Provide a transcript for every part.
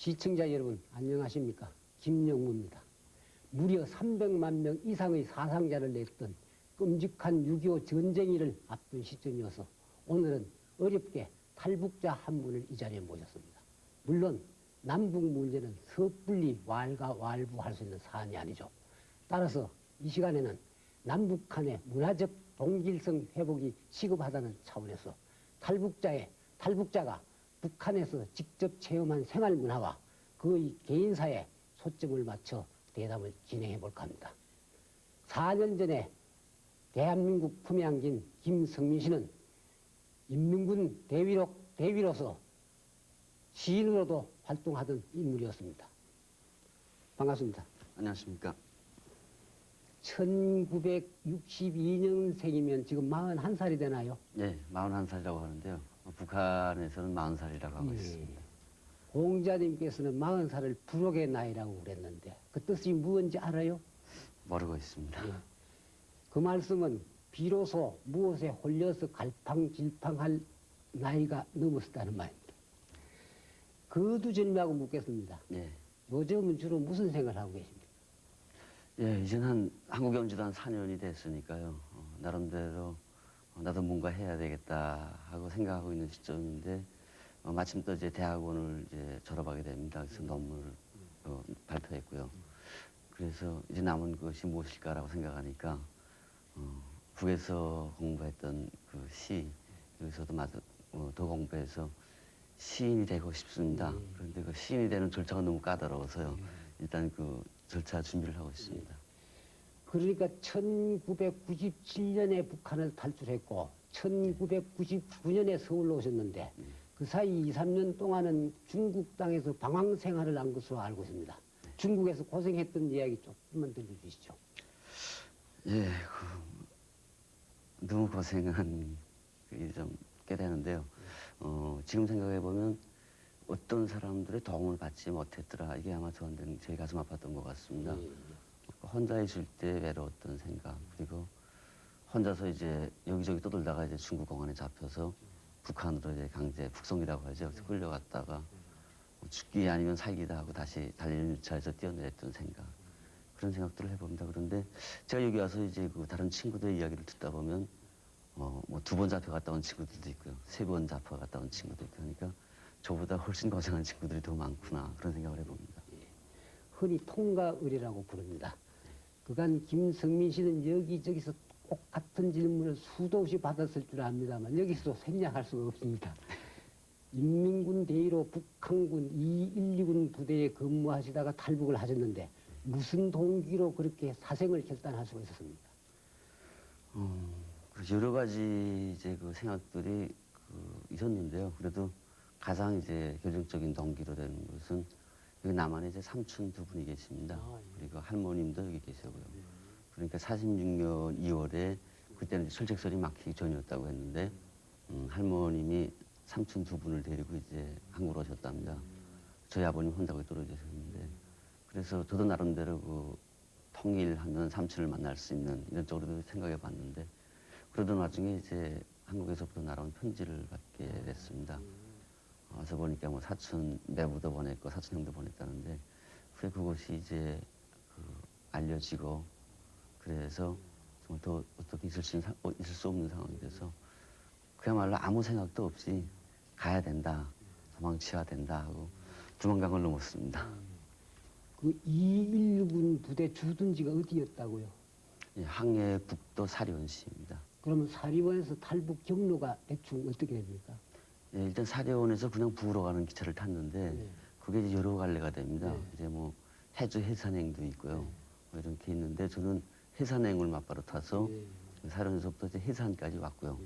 시청자 여러분 안녕하십니까? 김영무입니다. 무려 300만 명 이상의 사상자를 냈던 끔찍한 6.25 전쟁일을 앞둔 시점이어서 오늘은 어렵게 탈북자 한 분을 이 자리에 모셨습니다. 물론 남북 문제는 섣불리 왈가왈부할 수 있는 사안이 아니죠. 따라서 이 시간에는 남북 간의 문화적 동질성 회복이 시급하다는 차원에서 탈북자가 북한에서 직접 체험한 생활 문화와 그의 개인사에 초점을 맞춰 대담을 진행해 볼까 합니다. 4년 전에 대한민국 품에 안긴 김성민 씨는 인민군 대위로서 시인으로도 활동하던 인물이었습니다. 반갑습니다. 안녕하십니까. 1962년생이면 지금 41살이 되나요? 네, 41살이라고 하는데요. 북한에서는 40살이라고 하고 있습니다. 공자님께서는 40살을 불혹의 나이라고 그랬는데 그 뜻이 무엇인지 알아요? 모르고 있습니다. 예. 그 말씀은 비로소 무엇에 홀려서 갈팡질팡할 나이가 넘었다는 말입니다. 거두절미하고 묻겠습니다. 예. 요즘은 주로 무슨 생각을 하고 계십니까? 예, 이제는 한국에 온 지도 한 4년이 됐으니까요. 나름대로 나도 뭔가 해야 되겠다 하고 생각하고 있는 시점인데 마침 또 이제 대학원을 이제 졸업하게 됩니다. 그래서 논문을 발표했고요. 그래서 이제 남은 것이 무엇일까라고 생각하니까 북에서 공부했던 그 시, 여기서도 더 공부해서 시인이 되고 싶습니다. 그런데 그 시인이 되는 절차가 너무 까다로워서요. 일단 그 절차 준비를 하고 있습니다. 그러니까 1997년에 북한을 탈출했고 1999년에 서울로 오셨는데 그 사이 2, 3년 동안은 중국 땅에서 방황 생활을 한 것으로 알고 있습니다. 중국에서 고생했던 이야기 조금만 들려주시죠. 예, 너무 고생한 게 좀 꽤 되는데요. 지금 생각해보면 어떤 사람들의 도움을 받지 못했더라. 이게 아마 저한테는 제일 가슴 아팠던 것 같습니다. 혼자 있을 때 외로웠던 생각, 그리고 혼자서 이제 여기저기 떠돌다가 이제 중국 공안에 잡혀서 북한으로 이제 강제 북송이라고 하죠. 그래서 끌려갔다가 죽기 아니면 살기다 하고 다시 달리는 유차에서 뛰어내렸던 생각, 그런 생각들을 해봅니다. 그런데 제가 여기 와서 이제 그 다른 친구들의 이야기를 듣다 보면 뭐 2번 잡혀갔다 온 친구들도 있고요, 3번 잡혀갔다 온 친구도 있고 하니까 저보다 훨씬 고생한 친구들이 더 많구나, 그런 생각을 해봅니다. 흔히 통가을이라고 부릅니다. 그간 김성민 씨는 여기저기서 똑같은 질문을 수도 없이 받았을 줄 압니다만 여기서 생략할 수가 없습니다. 인민군 대위로 북한군 212군 부대에 근무하시다가 탈북을 하셨는데 무슨 동기로 그렇게 사생을 결단할 수가 있었습니까? 여러 가지 이제 그 생각들이 있었는데요. 그래도 가장 이제 결정적인 동기로 되는 것은 여기 남한에 이제 삼촌 2분이 계십니다. 그리고 할머님도 여기 계시고요. 그러니까 46년 2월에 그때는 철책설이 막히기 전이었다고 했는데 할머님이 삼촌 2분을 데리고 이제 한국으로 오셨답니다. 저희 아버님 혼자 거기 떨어지셨는데, 그래서 저도 나름대로 그 통일하면 삼촌을 만날 수 있는 이런 쪽으로도 생각해 봤는데, 그러던 와중에 이제 한국에서부터 날아온 편지를 받게 됐습니다. 와서 보니까 뭐 사촌 매부도 보냈고 사촌 형도 보냈다는데, 그래 그것이 이제 알려지고, 그래서 정말 더 어떻게 있을 수 없는 상황이 돼서 그야말로 아무 생각도 없이 가야 된다, 도망치야 된다 하고 두만강을 넘었습니다. 그 212군 부대 주둔지가 어디였다고요? 예, 항해 북도 사리원시입니다. 그러면 사리원에서 탈북 경로가 대충 어떻게 됩니까? 예, 일단 사리원에서 그냥 부으러 가는 기차를 탔는데 그게 이제 여러 갈래가 됩니다. 이제 뭐 해주 해산행도 있고요. 뭐 이렇게 있는데 저는 해산행을 맞바로 타서 사리원에서부터 이제 해산까지 왔고요.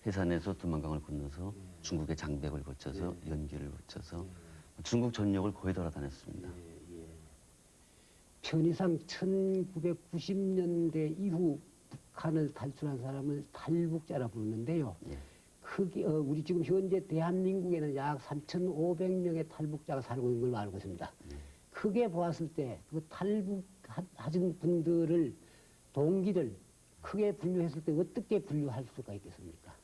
해산에서 두만강을 건너서 중국의 장백을 거쳐서 연길을 거쳐서 중국 전역을 거의 돌아다녔습니다. 편의상 1990년대 이후 북한을 탈출한 사람을 탈북자라 부르는데요. 크게 우리 지금 현재 대한민국에는 약 3,500명의 탈북자가 살고 있는 걸로 알고 있습니다. 크게 보았을 때 그 탈북하신 분들을 동기들 크게 분류했을 때 어떻게 분류할 수가 있겠습니까?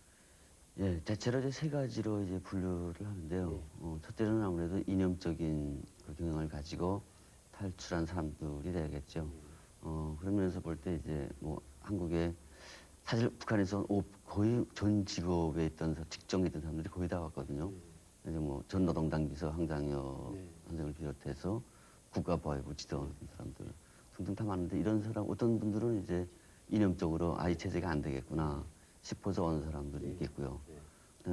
예, 대체로 이제 3가지로 이제 분류를 하는데요. 첫째는 아무래도 이념적인 그 경영을 가지고 탈출한 사람들이 되겠죠. 그런 면에서 볼 때 이제 뭐 한국에 사실 북한에서 거의 전 직업에 있던 직종에 있던 사람들이 거의 다 왔거든요. 이제 뭐 전 노동당 비서 황장혁 선생을 비롯해서 국가보안부 지도하는 사람들 등등 다 많은데 이런 사람 어떤 분들은 이제 이념적으로 이 체제가 안 되겠구나 싶어서 온 사람들이 있겠고요.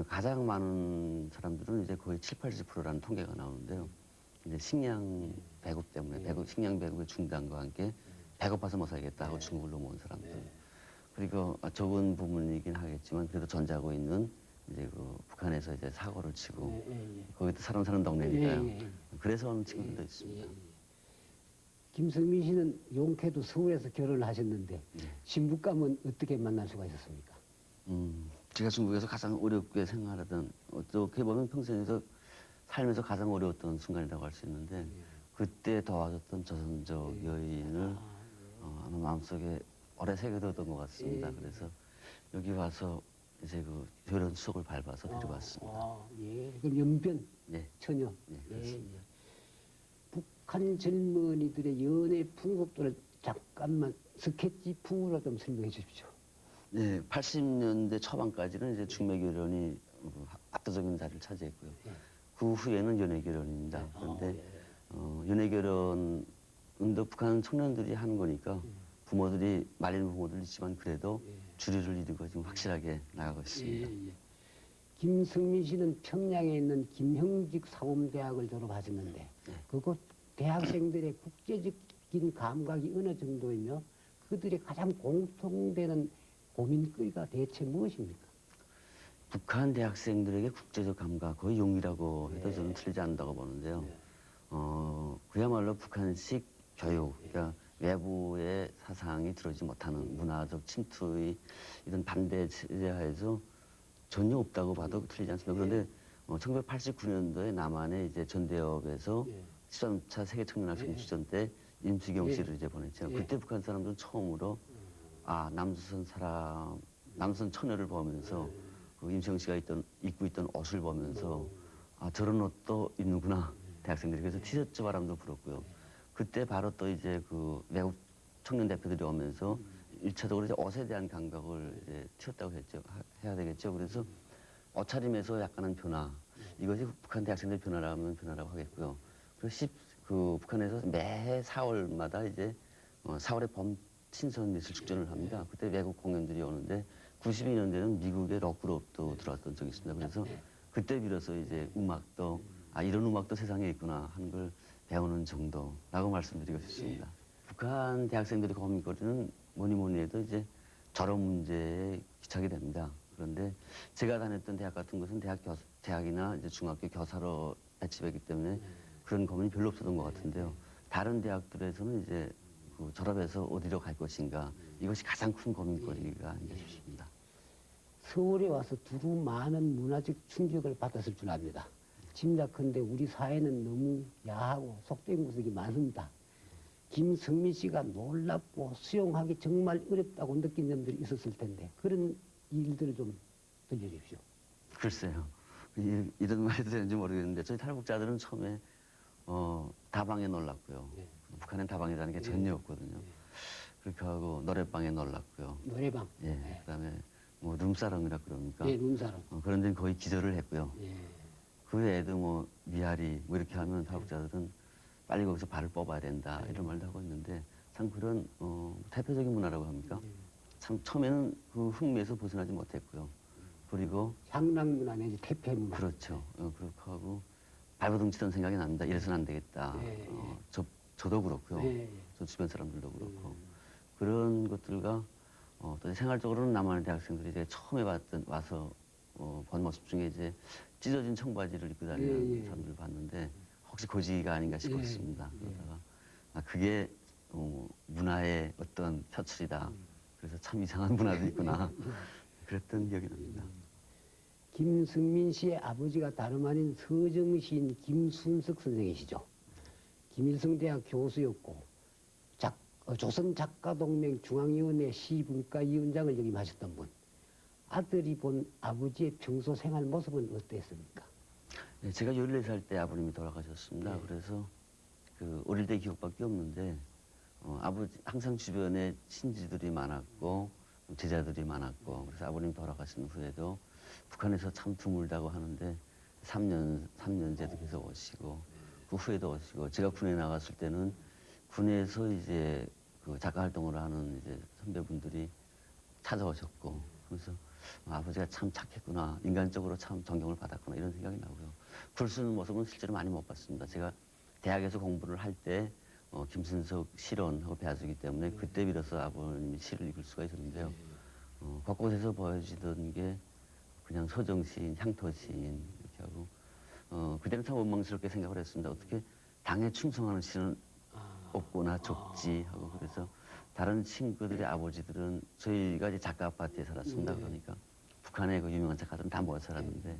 가장 많은 사람들은 이제 거의 7, 80%라는 통계가 나오는데요. 이제 식량 배급 때문에 식량 배급의 중단과 함께 배고파서 못 살겠다 하고 중국을 넘어온 사람들. 그리고 적은 부분이긴 하겠지만 그래도 전자고 있는 이제 그 북한에서 이제 사고를 치고 거기도 사람 사는 동네니까요. 그래서 온 친구들도 있습니다. 김성민 씨는 용케도 서울에서 결혼을 하셨는데 신부감은 어떻게 만날 수가 있었습니까? 제가 중국에서 가장 어렵게 생활하던 어떻게 보면 평생에서 살면서 가장 어려웠던 순간이라고 할 수 있는데 그때 도와줬던 조선족 여인을 아마 마음속에 오래 새겨뒀던 것 같습니다. 그래서 여기 와서 이제 그 결혼 추억을 밟아서 데려왔습니다. 예. 그럼 연변 네. 처녀. 네, 예. 그렇습니다. 북한 젊은이들의 연애 풍속도를 잠깐만 스케치풍으로 좀 설명해 주십시오. 네, 80년대 초반까지는 이제 중매 결혼이 압도적인 자리를 차지했고요. 그 후에는 연애 결혼입니다. 그런데 연애 결혼도 북한 청년들이 하는 거니까 부모들이 말리는 부모들이 있지만 그래도 주류를 이루고 지금 확실하게 나가고 있습니다. 김성민 씨는 평양에 있는 김형직 사범대학을 졸업하셨는데 그곳 대학생들의 국제적인 감각이 어느 정도이며 그들의 가장 공통되는 고민거리가 대체 무엇입니까? 북한 대학생들에게 국제적 감각, 거의 용이라고 해도 저는 틀리지 않는다고 보는데요. 그야말로 북한식 교육, 그러니까 외부의 사상이 들어오지 못하는 문화적 침투의 이런 반대 체제하에서 전혀 없다고 봐도 틀리지 않습니다. 그런데 1989년도에 남한의 이제 전대협에서 13차 세계 청년학생 주전 때 임수경 씨를 이제 보냈죠. 그때 북한 사람들은 처음으로 남선 처녀를 보면서 그 임수경 씨가 입고 있던 옷을 보면서 저런 옷도 입는구나 대학생들이. 그래서 티셔츠 바람도 불었고요. 그때 바로 또 이제 그 외국 청년 대표들이 오면서 1차적으로 이제 옷에 대한 감각을 이제 튀었다고 했죠. 해야 되겠죠. 그래서 옷차림에서 약간은 변화. 이것이 북한 대학생들 변화라면 변화라고 하겠고요. 그리고 그 북한에서 매해 4월마다 이제 4월에 봄 친선 예술 축전을 합니다. 그때 외국 공연들이 오는데 92년대는 미국의 록그룹도 들어왔던 적이 있습니다. 그래서 그때 비로소 이제 음악도 이런 음악도 세상에 있구나 하는 걸 배우는 정도라고 말씀드리고 싶습니다. 북한 대학생들의 고민거리는 뭐니 해도 이제 졸업 문제에 기착이 됩니다. 그런데 제가 다녔던 대학 같은 것은 대학이나 이제 중학교 교사로 배치되기 때문에 그런 고민이 별로 없었던 것 같은데요. 다른 대학들에서는 이제 그 졸업해서 어디로 갈 것인가 이것이 가장 큰 고민거리가 아닌가 싶습니다. 서울에 와서 두루 많은 문화적 충격을 받았을 줄 압니다. 짐작컨대 우리 사회는 너무 야하고 속된 구석이 많습니다. 김성민 씨가 놀랍고 수용하기 정말 어렵다고 느낀 점들이 있었을 텐데 그런 일들을 좀 들려주십시오. 글쎄요. 이런 말이 되는지 모르겠는데 저희 탈북자들은 처음에 다방에 놀랐고요. 북한엔 다방이라는 게 전혀 없거든요. 그렇게 하고 노래방에 놀랐고요. 노래방. 그다음에 뭐 룸사롱이라 그럽니까? 룸사롱. 그런 데는 거의 기절을 했고요. 그 외에도 뭐 미아리 뭐 이렇게 하면 탈북자들은 빨리 거기서 발을 뽑아야 된다 이런 말도 하고 있는데 참 그런 대표적인 문화라고 합니까? 참 처음에는 그 흥미에서 벗어나지 못했고요. 그리고 향락문화 내지 태폐문화. 그렇죠. 그렇게 하고 발버둥 치던 생각이 납니다. 이래서는 안 되겠다. 저도 그렇고요. 저 주변 사람들도 그렇고 그런 것들과 또 생활적으로는 남한의 대학생들이 이제 처음에 와서 본 모습 중에 이제 찢어진 청바지를 입고 다니는 사람들을 봤는데 혹시 고지가 아닌가 싶었습니다. 그러다가 그게 문화의 어떤 표출이다. 그래서 참 이상한 문화도 있구나. 그랬던 기억이 납니다. 김성민 씨의 아버지가 다름 아닌 서정시인 김순석 선생이시죠. 김일성대학 교수였고 조선작가동맹 중앙위원회 시분과위원장을 역임하셨던 분. 아들이 본 아버지의 평소 생활 모습은 어땠습니까? 네, 제가 14살 때 아버님이 돌아가셨습니다. 그래서 그 어릴 때 기억밖에 없는데 아버지 항상 주변에 친지들이 많았고 제자들이 많았고 그래서 아버님 돌아가신 후에도 북한에서 참 드물다고 하는데 3년째도 계속 오시고 그 후에도 오시고 제가 군에 나갔을 때는 군에서 이제 그 작가 활동을 하는 이제 선배분들이 찾아오셨고 그래서 아버지가 참 착했구나 인간적으로 참 존경을 받았구나 이런 생각이 나고요. 글 쓰는 모습은 실제로 많이 못 봤습니다. 제가 대학에서 공부를 할 때 김순석 실언하고 배워주기 때문에 그때 비로소 아버님이 시를 읽을 수가 있었는데요. 곳곳에서 보여지던 게 그냥 서정시인, 향토시인 이렇게 하고 그때는 참 원망스럽게 생각을 했습니다. 어떻게 당에 충성하는 시는 없구나 적지 하고 그래서 다른 친구들의 아버지들은 저희가 이제 작가 아파트에 살았습니다. 그러니까 북한의 그 유명한 작가들은 다 모여 살았는데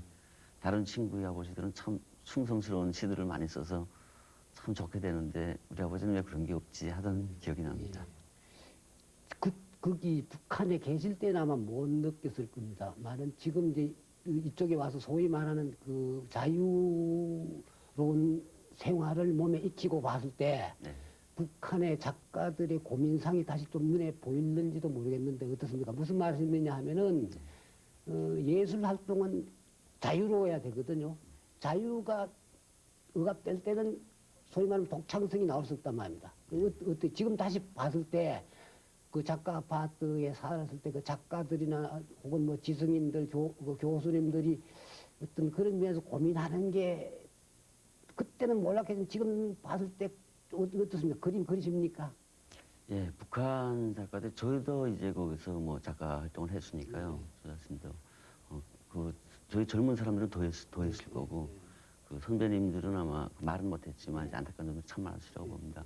다른 친구의 아버지들은 참 충성스러운 시들을 많이 써서 참 좋게 되는데 우리 아버지는 왜 그런 게 없지 하던 기억이 납니다. 거기 북한에 계실 때는 아마 못 느꼈을 겁니다. 말은 지금 이제 이쪽에 와서 소위 말하는 그 자유로운 생활을 몸에 익히고 봤을 때 네. 북한의 작가들의 고민상이 다시 좀 눈에 보이는지도 모르겠는데 어떻습니까? 무슨 말씀이냐 하면은 예술 활동은 자유로워야 되거든요. 자유가 억압될 때는 소위 말하면 독창성이 나올 수 없단 말입니다. 지금 다시 봤을 때 그 작가 아파트에 살았을 때 그 작가들이나 혹은 뭐 지성인들, 교수님들이 어떤 그런 면에서 고민하는 게 그때는 몰랐겠지만 지금 봤을 때 어떻습니까? 그림 그리십니까? 예, 북한 작가들 저희도 이제 거기서 뭐 작가 활동을 했으니까요. 저 자신도 그 저희 젊은 사람들은 더 했을 거고 그 선배님들은 아마 말은 못했지만 이제 안타까운 점이 참 많으시라고 봅니다.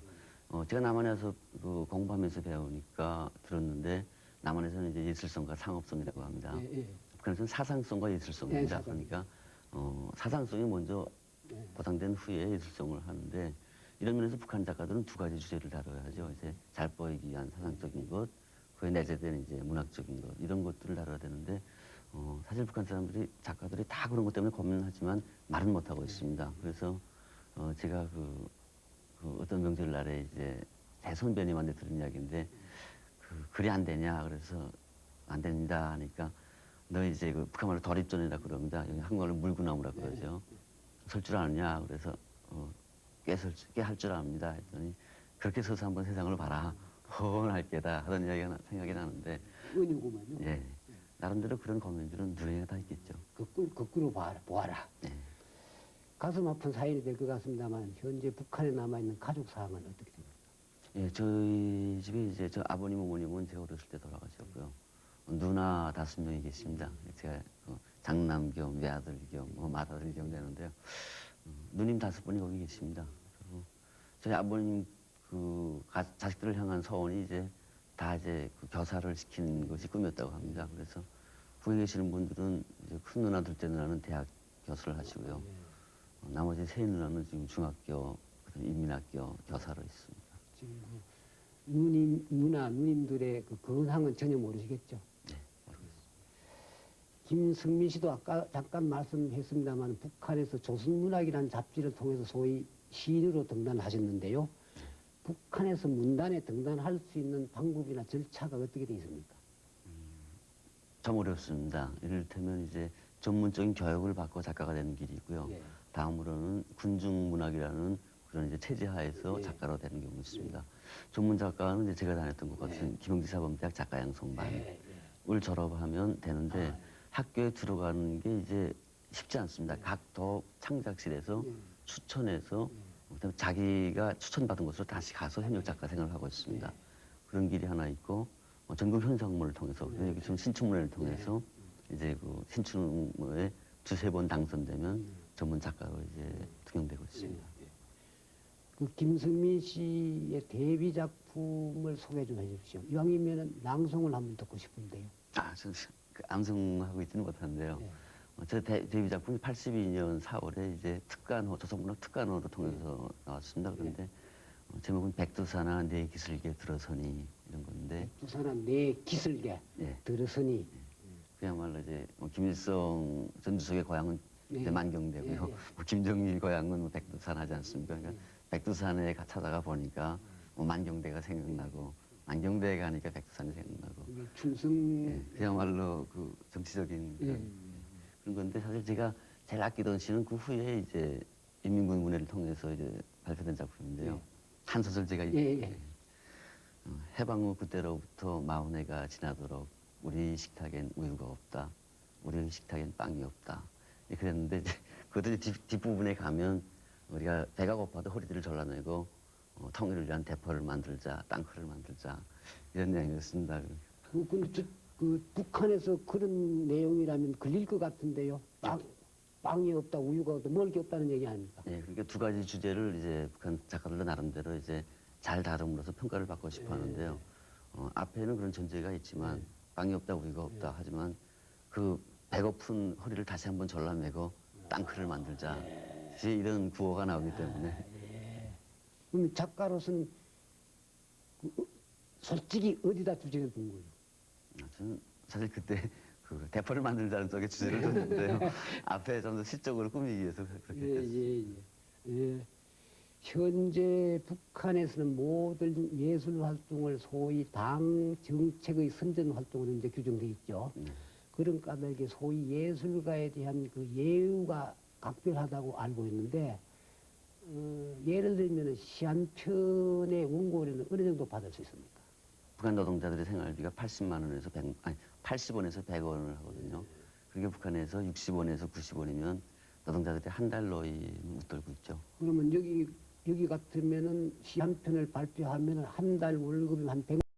제가 남한에서 그 공부하면서 배우니까 들었는데 남한에서는 이제 예술성과 상업성이라고 합니다. 북한에서는 사상성과 예술성입니다. 그러니까 사상성이 먼저 보상된 후에 예술성을 하는데 이런 면에서 북한 작가들은 두 가지 주제를 다뤄야죠. 이제 잘 보이기 위한 사상적인 것, 그에 내재된 이제 문학적인 것 이런 것들을 다뤄야 되는데 사실 북한 사람들이 작가들이 다 그런 것 때문에 고민하지만 말은 못 하고 있습니다. 그래서 제가 그 어떤 명절날에 이제 대선배님한테 들은 이야기인데 글이 안 되냐 그래서 안 됩니다 하니까 너 이제 그 북한말로 도립전이라 그럽니다. 여기 한국말로 물구나무라 그러죠. 설 줄 아느냐 그래서 꽤 할 줄 압니다 했더니 그렇게 서서 한번 세상을 봐라 훤할 게다 하던 이야기가 생각이 나는데 은유구만요. 예 나름대로 그런 고민들은 누구에게 다 있겠죠. 거꾸로 보아라. 네. 가슴 아픈 사연이 될 것 같습니다만 현재 북한에 남아있는 가족 상황은 어떻게 됩니까? 예, 저희 집에 이제 저 아버님, 어머님은 제가 어렸을 때 돌아가셨고요. 누나 5명이 계십니다. 제가 장남 겸 외아들 겸 맏아들 겸 되는데요. 누님 5분이 거기 계십니다. 그리고 저희 아버님 그 자식들을 향한 소원이 이제 다 이제 그 교사를 시키는 것이 꿈이었다고 합니다. 그래서 북에 계시는 분들은 이제 큰 누나, 둘째 누나는 대학 교수를 하시고요. 나머지 세 누나는 지금 중학교, 인민학교 교사로 있습니다. 지금 누님들의 그 근황은 전혀 모르시겠죠? 네, 모르겠습니다. 김승민 씨도 아까 잠깐 말씀했습니다만 북한에서 조선문학이라는 잡지를 통해서 소위 시인으로 등단하셨는데요. 북한에서 문단에 등단할 수 있는 방법이나 절차가 어떻게 되어 있습니까? 좀 어렵습니다. 이를테면 이제 전문적인 교육을 받고 작가가 되는 길이 있고요. 예. 다음으로는 군중문학이라는 그런 이제 체제하에서 예. 작가로 되는 경우가 있습니다. 전문 작가는 이제 제가 다녔던 것 같은 김영지 사범대학 작가 양성반을 졸업하면 되는데 학교에 들어가는 게 이제 쉽지 않습니다. 각 도 창작실에서 추천해서 그다음에 자기가 추천받은 곳으로 다시 가서 현역 작가 생활을 하고 있습니다. 그런 길이 하나 있고 전국 현상문을 통해서 여기 지금 신춘문예를 통해서 이제 그 신춘문예에 2-3번 당선되면 전문 작가로 이제 등용되고 있습니다. 그 김승민 씨의 데뷔 작품을 소개 좀 해주십시오. 이왕이면 낭송을 한번 듣고 싶은데요. 저는 그 암송하고 있지는 못하는데요. 제 데뷔 작품이 82년 4월에 이제 특간호, 조선문학 특간호로 통해서 나왔습니다. 그런데 제목은 백두산하 내 기슭에 들어서니 이런 건데. 백두산하 내 기슭에 들어서니. 그야말로 이제 김일성 전주석의 고향은 이제 만경되고요. 김정일 고향은 백두산 하지 않습니까? 그러니까 백두산에 찾아가 보니까 뭐 만경대가 생각나고 만경대에 가니까 백두산이 생각나고 이게 충성 예, 그야말로 그 정치적인 예. 그런 건데 사실 제가 제일 아끼던 시는 그 후에 이제 인민군문회를 통해서 이제 발표된 작품인데요. 예. 한 소설제가 예, 예. 해방 후 그때로부터 40해가 지나도록 우리 식탁엔 우유가 없다. 우리 식탁엔 빵이 없다. 예, 그랬는데 이제 그것도 뒷부분에 가면 우리가 배가 고파도 허리띠를 졸라매고 통일을 위한 대포를 만들자, 땅크를 만들자 이런 내용이었습니다. 근데 그 북한에서 그런 내용이라면 걸릴 것 같은데요. 빵이 없다, 우유가 없다, 먹을 게 없다는 얘기 아닙니까? 예, 그러니까 두 가지 주제를 이제 북한 작가들 나름대로 이제 잘 다룸으로써 평가를 받고 싶어 하는데요. 앞에는 그런 전제가 있지만 빵이 없다, 우유가 없다 하지만 그 배고픈 허리를 다시 한번 졸라매고 땅크를 만들자. 이제 이런 구호가 나오기 때문에 그럼 작가로서는 솔직히 어디다 주제를 둔 거예요? 저는 사실 그때 그 대포를 만들자는 쪽에 주제를 뒀는데요. 앞에 좀 더 시적으로 꾸미기 위해서 그렇게 됐습니다. 예. 현재 북한에서는 모든 예술 활동을 소위 당 정책의 선전 활동으로 이제 규정돼 있죠. 그런 까닭에 소위 예술가에 대한 그 예우가 각별하다고 알고 있는데, 예를 들면 시 한 편의 원고료는 어느 정도 받을 수 있습니까? 북한 노동자들의 생활비가 80만 원에서 80원에서 100원을 하거든요. 그게 북한에서 60원에서 90원이면 노동자들이 한 달 노임을 웃돌고 있죠. 그러면 여기 같으면은 시 한 편을 발표하면 한 달 월급이 한 100만